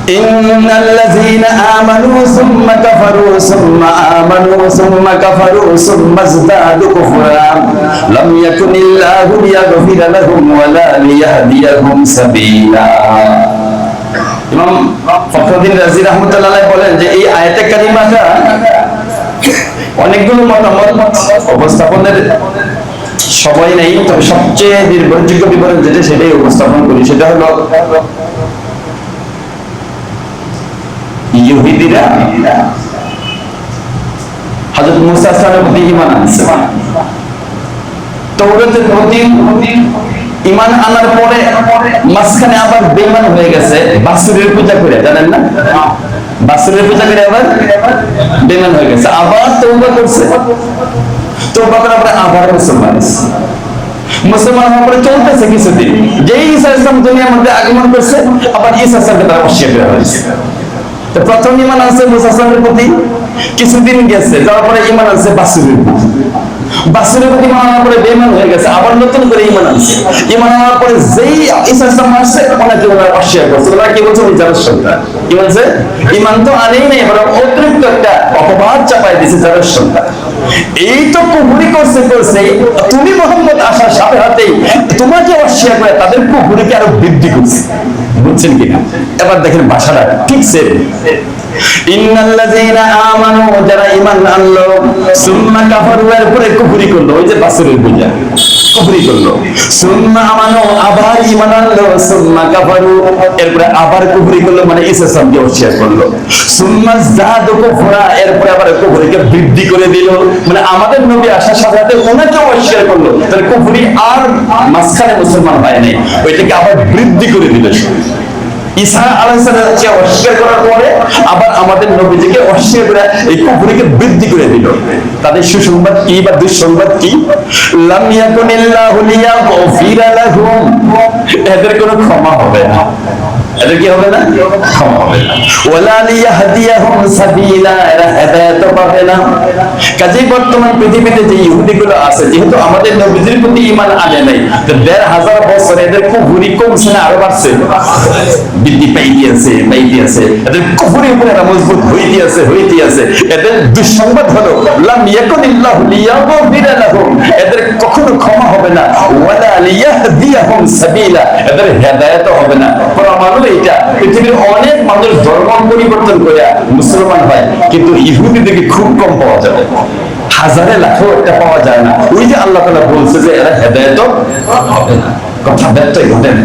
ইন্নাল্লাযীনা আমানু সুম্মা কাফারু সুম্মা আমানু সুম্মা কাফারু সুম্মা ইজদাদু কুফরা লাম ইয়াকুনিল্লাহু লিয়াগফিরা লাহুম ওয়া লা লিয়াহদিয়াহুম সাবিলা। ইমাম ফখরুদ্দিন রাজি রাহমাতুল্লাহ আলাইহি বলেন যে এই আয়াতে কারিমাটা অনেকগুলো মতামত উপস্থাপনের সবাই নেই, তবে সবচেয়ে নির্ভরযোগ্য বিবরণ যেটা সেটাই উপস্থাপন করি। সেটা হলো ইহুদিরা হযরত মুসা আলাইহিস প্রতি ঈমান আনছে, তাওরাতের প্রতি ঈমান আনার পরে মাঝখানে আবার বেঈমান হয়ে গেছে বাছুরের পূজা করে, জানেন না? বাছুরের পূজা করে আবার বেঈমান হয়ে গেছে, আবার তওবা করছে, তওবা করার পরে আবার মুসলমান হওয়ার পরে চলতেছে কিছুদিন, যেই ঈসা ইসলাম দুনিয়ার মধ্যে আগমন করছে আবার ঈসা ইসলামকে তারা অস্বীকার করা হয়েছে। তো প্রথম ঈমান আনছে মুসা ইসলামের প্রতি, কিছুদিন গেছে, তারপরে ঈমান আনছে বাছুরের প্রতি, বাছুরের প্রতি ঈমান আনার পরে বেঈমান হয়ে গেছে, আবার নতুন করে ঈমান আনছে। ঈমান আনার পরে যেই ঈসা ইসলাম আসছে ওনাকে ওনারা অস্বীকার করছে। ওনারা কি বলছে? যারা সন্তান। কি বলছে? ঈমান তো আনেই নাই, বরং অতিরিক্ত একটা অপবাদ চাপাই দিয়েছে যারা সন্তান। এই তো কুফরি করছে, তুমি মুহাম্মদ আসার সাথে সাথেই তোমাকে অস্বীকার করে তাদের কুফরিকে আরো বৃদ্ধি করছে। বুঝছেন কিনা? এবার দেখেন ভাষাটা ঠিক সেম। ইন্নাল্লাযীনা আমানু, যারা ঈমান আনলো, সুম্মা কাফারু, এর পরে কুফরি করলো, ওই যে বাছুরের পূজা কুফরি করলো, সুম্মা আমানু, আবার ঈমান আনলো, সুম্মা কাফারু, এরপরে আবার কুফরি করলো, মানে ঈসা ইসলামকে অস্বীকার করলো, সুম্মা যাদু কুফরা, এরপরে আবার কুফরিকে বৃদ্ধি করে দিল, মানে আমাদের নবী আসার সাথে সাথে ওনাকে অস্বীকার করলো, তাহলে কুফরি আর মাঝখানে মুসলমান হয় নাই, ওইটাকে আবার বৃদ্ধি করে দিল। ঈসা আলাইহিস সালামকে অস্বীকার করার পরে আবার আমাদের নবীজিকে অস্বীকার করে এই কুফরিকে বৃদ্ধি করে দিল। তাদের সুসংবাদ কি বা দুঃসংবাদ কি? লাম ইয়াকুনিল্লাহু লিয়াগফিরা লাহুম, এদের কোনো ক্ষমা হবে না, এদের কি হবে না? ক্ষমা হবে না। ওয়ালা লিয়াহদিয়াহুম সাবিলা, এরা হেদায়েত পাবে না। কাজেই বর্তমান পৃথিবীতে যে ইহুদিগুলো আছে, যেহেতু আমাদের নবীজির প্রতি ঈমান আনে নাই, তো ১৫০০ বছর এদের কুফরি কমছে না আরো বাড়ছে? বৃদ্ধি পাইতে আছে। এদের কুফরির উপরে এরা মজবুত হইতে আছে। এদের দুঃসংবাদ হলো লাম ইয়াকুনিল্লাহু লিয়াগফিরা লাহুম, এদের কখনো ক্ষমা হবে না, ওয়ালা লিয়াহদিয়াহুম সাবিলা, এদের হেদায়েত হবে না। প্রমাণ হলো এটা, পৃথিবীর অনেক মানুষ ধর্ম পরিবর্তন করে মুসলমান হয়, কিন্তু ইহুদিদেরকে খুব কম পাওয়া যাবে, হাজারে লাখেও একটা পাওয়া যায় না। ওই যে আল্লাহ তাআলা বলছে যে এরা হেদায়েত হবে না, কথা ব্যত্যয় ঘটে না।